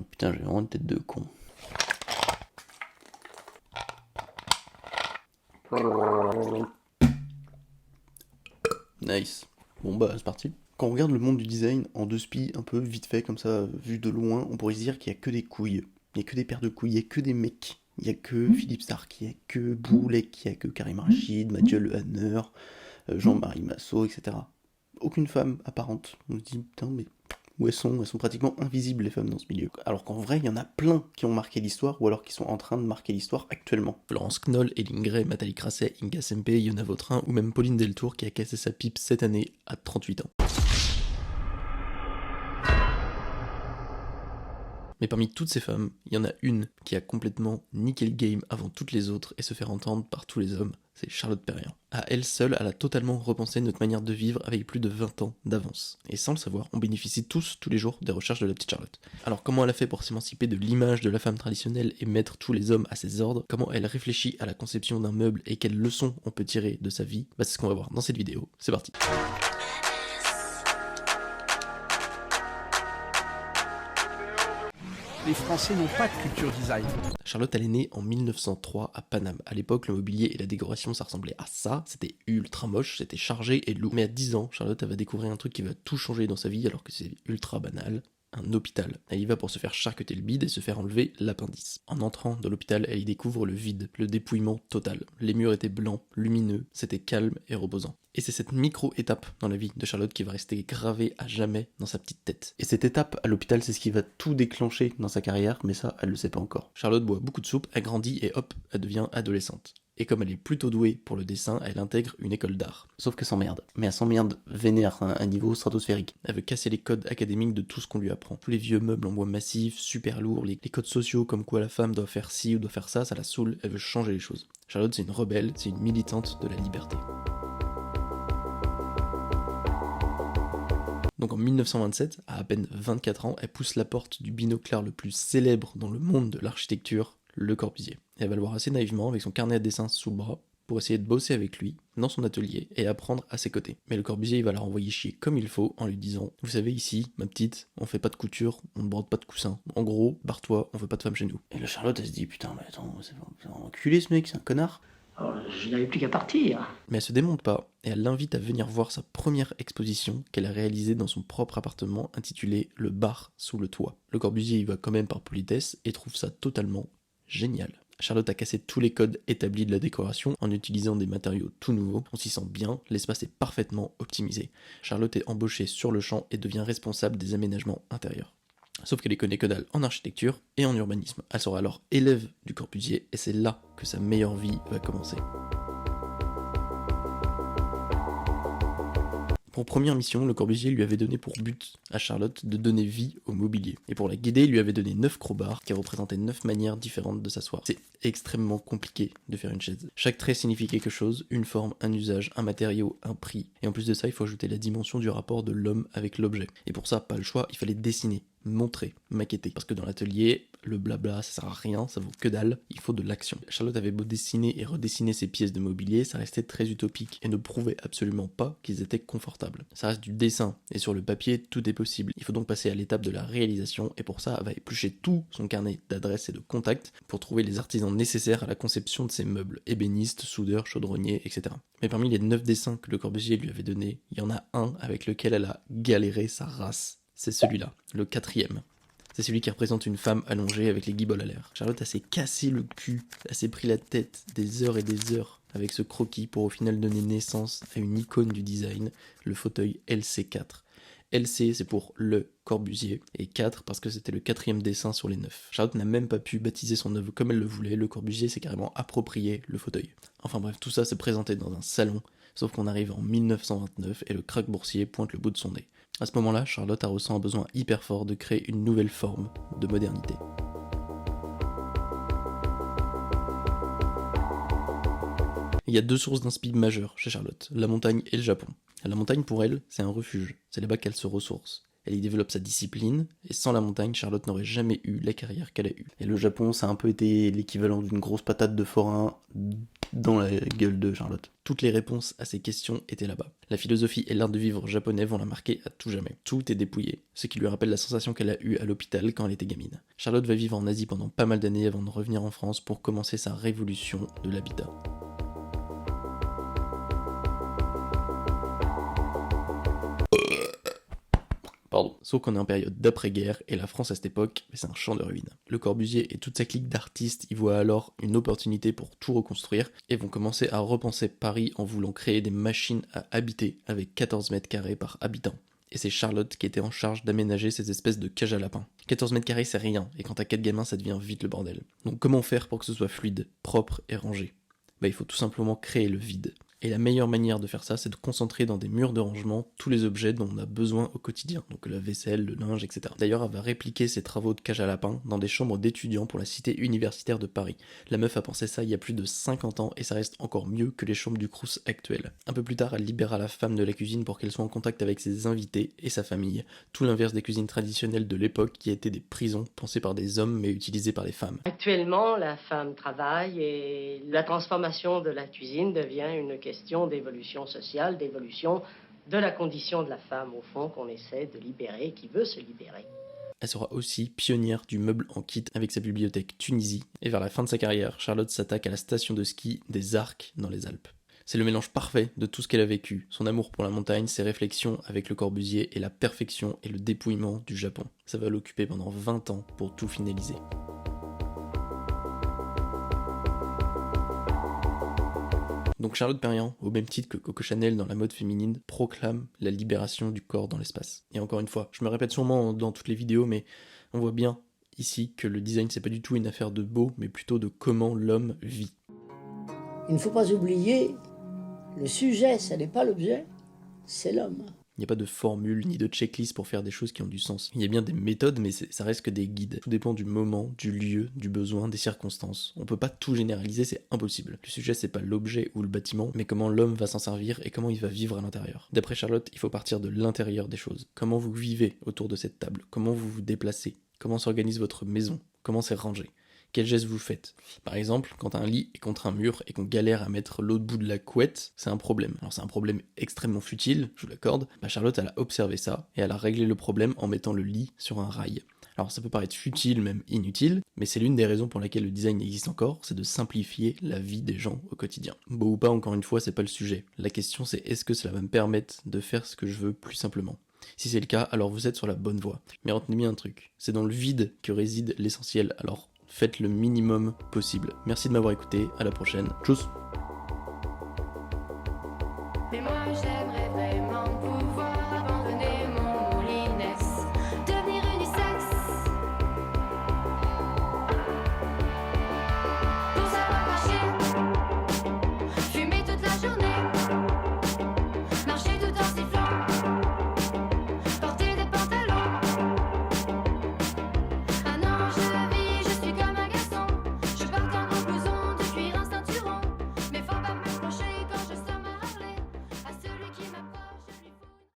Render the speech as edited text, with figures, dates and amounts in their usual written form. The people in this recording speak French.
Oh, putain, j'ai vraiment une tête de con. Nice. Bon bah c'est parti. Quand on regarde le monde du design en deux spies, un peu vite fait comme ça, vu de loin, on pourrait se dire qu'il y a que des couilles. Il y a que des paires de couilles, il y a que des mecs. Il y a que Philippe Stark, il y a que Boulek, il y a que Karim Rachid, Mathieu Le Hanner, Jean-Marie Massot, etc. Aucune femme apparente. On se dit putain mais où elles sont? Elles sont pratiquement invisibles les femmes dans ce milieu. Alors qu'en vrai, il y en a plein qui ont marqué l'histoire ou alors qui sont en train de marquer l'histoire actuellement. Laurence Knoll, Hélène Gray, Nathalie Crasset, Inga Sempe, Yona Vautrin ou même Pauline Deltour qui a cassé sa pipe cette année à 38 ans. Mais parmi toutes ces femmes, il y en a une qui a complètement niqué le game avant toutes les autres et se faire entendre par tous les hommes, c'est Charlotte Perriand. À elle seule, elle a totalement repensé notre manière de vivre avec plus de 20 ans d'avance. Et sans le savoir, on bénéficie tous les jours des recherches de la petite Charlotte. Alors comment elle a fait pour s'émanciper de l'image de la femme traditionnelle et mettre tous les hommes à ses ordres? Comment elle réfléchit à la conception d'un meuble et quelles leçons on peut tirer de sa vie? C'est ce qu'on va voir dans cette vidéo, c'est parti. Les Français n'ont pas de culture design. Charlotte, elle est née en 1903 à Paname. À l'époque, le mobilier et la décoration, ça ressemblait à ça. C'était ultra moche, c'était chargé et lourd. Mais à 10 ans, Charlotte, elle va découvrir un truc qui va tout changer dans sa vie alors que c'est ultra banal. Un hôpital. Elle y va pour se faire charcuter le bide et se faire enlever l'appendice. En entrant dans l'hôpital, elle y découvre le vide, le dépouillement total. Les murs étaient blancs, lumineux, c'était calme et reposant. Et c'est cette micro-étape dans la vie de Charlotte qui va rester gravée à jamais dans sa petite tête. Et cette étape à l'hôpital, c'est ce qui va tout déclencher dans sa carrière, mais ça, elle le sait pas encore. Charlotte boit beaucoup de soupe, elle grandit et hop, elle devient adolescente. Et comme elle est plutôt douée pour le dessin, elle intègre une école d'art. Sauf que s'emmerde. Mais elle s'emmerde vénère à un niveau stratosphérique. Elle veut casser les codes académiques de tout ce qu'on lui apprend. Tous les vieux meubles en bois massif, super lourds, les codes sociaux comme quoi la femme doit faire ci ou doit faire ça la saoule, elle veut changer les choses. Charlotte, c'est une rebelle, c'est une militante de la liberté. Donc en 1927, à peine 24 ans, elle pousse la porte du binoclard le plus célèbre dans le monde de l'architecture, Le Corbusier. Et elle va le voir assez naïvement avec son carnet de dessin sous le bras pour essayer de bosser avec lui dans son atelier et apprendre à ses côtés. Mais Le Corbusier, il va la renvoyer chier comme il faut en lui disant « Vous savez, ici, ma petite, on fait pas de couture, on ne brode pas de coussin. En gros, barre-toi, on veut pas de femme chez nous. » Et la Charlotte, elle se dit « Putain, mais attends, c'est un enculé ce mec, c'est un connard. » Alors, je n'avais plus qu'à partir. Mais elle se démonte pas, et elle l'invite à venir voir sa première exposition qu'elle a réalisée dans son propre appartement intitulée Le bar sous le toit. Le Corbusier y va quand même par politesse et trouve ça totalement génial. Charlotte a cassé tous les codes établis de la décoration en utilisant des matériaux tout nouveaux. On s'y sent bien, l'espace est parfaitement optimisé. Charlotte est embauchée sur le champ et devient responsable des aménagements intérieurs. Sauf qu'elle y connaît que dalle en architecture et en urbanisme. Elle sera alors élève du Corbusier et c'est là que sa meilleure vie va commencer. Pour première mission, Le Corbusier lui avait donné pour but à Charlotte de donner vie au mobilier. Et pour la guider, il lui avait donné 9 crowbars qui représentaient 9 manières différentes de s'asseoir. C'est extrêmement compliqué de faire une chaise. Chaque trait signifie quelque chose, une forme, un usage, un matériau, un prix. Et en plus de ça, il faut ajouter la dimension du rapport de l'homme avec l'objet. Et pour ça, pas le choix, il fallait dessiner, montrer, maqueter. Parce que dans l'atelier, le blabla, ça sert à rien, ça vaut que dalle, il faut de l'action. Charlotte avait beau dessiner et redessiner ses pièces de mobilier, ça restait très utopique et ne prouvait absolument pas qu'ils étaient confortables. Ça reste du dessin, et sur le papier, tout est possible. Il faut donc passer à l'étape de la réalisation, et pour ça, elle va éplucher tout son carnet d'adresses et de contacts pour trouver les artisans nécessaires à la conception de ses meubles, ébénistes, soudeurs, chaudronniers, etc. Mais parmi les 9 dessins que Le Corbusier lui avait donnés, il y en a un avec lequel elle a galéré sa race. C'est celui-là, le 4e. C'est celui qui représente une femme allongée avec les guiboles à l'air. Charlotte, elle s'est cassé le cul, elle s'est pris la tête des heures et des heures avec ce croquis pour au final donner naissance à une icône du design, le fauteuil LC4. LC, c'est pour Le Corbusier, et 4 parce que c'était le 4e dessin sur les 9. Charlotte n'a même pas pu baptiser son œuvre comme elle le voulait, Le Corbusier s'est carrément approprié le fauteuil. Enfin bref, tout ça se présentait dans un salon, sauf qu'on arrive en 1929 et le krach boursier pointe le bout de son nez. À ce moment-là, Charlotte ressent un besoin hyper fort de créer une nouvelle forme de modernité. Il y a 2 sources d'inspi majeures chez Charlotte, la montagne et le Japon. La montagne pour elle, c'est un refuge, c'est là-bas qu'elle se ressource. Elle y développe sa discipline, et sans la montagne, Charlotte n'aurait jamais eu la carrière qu'elle a eue. Et le Japon, ça a un peu été l'équivalent d'une grosse patate de forain dans la gueule de Charlotte. Toutes les réponses à ces questions étaient là-bas. La philosophie et l'art de vivre japonais vont la marquer à tout jamais. Tout est dépouillé, ce qui lui rappelle la sensation qu'elle a eue à l'hôpital quand elle était gamine. Charlotte va vivre en Asie pendant pas mal d'années avant de revenir en France pour commencer sa révolution de l'habitat. Pardon. Sauf qu'on est en période d'après-guerre et la France à cette époque, c'est un champ de ruines. Le Corbusier et toute sa clique d'artistes y voient alors une opportunité pour tout reconstruire et vont commencer à repenser Paris en voulant créer des machines à habiter avec 14 mètres carrés par habitant. Et c'est Charlotte qui était en charge d'aménager ces espèces de cages à lapins. 14 mètres carrés c'est rien, et quand t'as 4 gamins ça devient vite le bordel. Donc comment faire pour que ce soit fluide, propre et rangé ? Il faut tout simplement créer le vide. Et la meilleure manière de faire ça, c'est de concentrer dans des murs de rangement tous les objets dont on a besoin au quotidien, donc la vaisselle, le linge, etc. D'ailleurs, elle va répliquer ses travaux de cage à lapin dans des chambres d'étudiants pour la cité universitaire de Paris. La meuf a pensé ça il y a plus de 50 ans et ça reste encore mieux que les chambres du Crous actuelles. Un peu plus tard, elle libéra la femme de la cuisine pour qu'elle soit en contact avec ses invités et sa famille, tout l'inverse des cuisines traditionnelles de l'époque qui étaient des prisons pensées par des hommes mais utilisées par les femmes. Actuellement, la femme travaille et la transformation de la cuisine devient une question d'évolution sociale, d'évolution de la condition de la femme, au fond, qu'on essaie de libérer, qui veut se libérer. Elle sera aussi pionnière du meuble en kit avec sa bibliothèque Tunisie, et vers la fin de sa carrière, Charlotte s'attaque à la station de ski des Arcs dans les Alpes. C'est le mélange parfait de tout ce qu'elle a vécu, son amour pour la montagne, ses réflexions avec Le Corbusier et la perfection et le dépouillement du Japon. Ça va l'occuper pendant 20 ans pour tout finaliser. Donc Charlotte Perriand, au même titre que Coco Chanel dans la mode féminine, proclame la libération du corps dans l'espace. Et encore une fois, je me répète sûrement dans toutes les vidéos, mais on voit bien ici que le design c'est pas du tout une affaire de beau, mais plutôt de comment l'homme vit. Il ne faut pas oublier, le sujet, ce n'est pas l'objet, c'est l'homme. Il n'y a pas de formule ni de checklist pour faire des choses qui ont du sens. Il y a bien des méthodes, mais ça reste que des guides. Tout dépend du moment, du lieu, du besoin, des circonstances. On peut pas tout généraliser, c'est impossible. Le sujet, c'est pas l'objet ou le bâtiment, mais comment l'homme va s'en servir et comment il va vivre à l'intérieur. D'après Charlotte, il faut partir de l'intérieur des choses. Comment vous vivez autour de cette table ? Comment vous vous déplacez ? Comment s'organise votre maison ? Comment c'est rangé ? Quel geste vous faites ? Par exemple, quand un lit est contre un mur et qu'on galère à mettre l'autre bout de la couette, c'est un problème. Alors c'est un problème extrêmement futile, je vous l'accorde. Charlotte, elle a observé ça et elle a réglé le problème en mettant le lit sur un rail. Alors ça peut paraître futile, même inutile, mais c'est l'une des raisons pour laquelle le design existe encore, c'est de simplifier la vie des gens au quotidien. Beau ou pas, encore une fois, c'est pas le sujet. La question c'est est-ce que cela va me permettre de faire ce que je veux plus simplement ? Si c'est le cas, alors vous êtes sur la bonne voie. Mais retenez bien un truc, c'est dans le vide que réside l'essentiel, alors faites le minimum possible. Merci de m'avoir écouté, à la prochaine. Tchuss.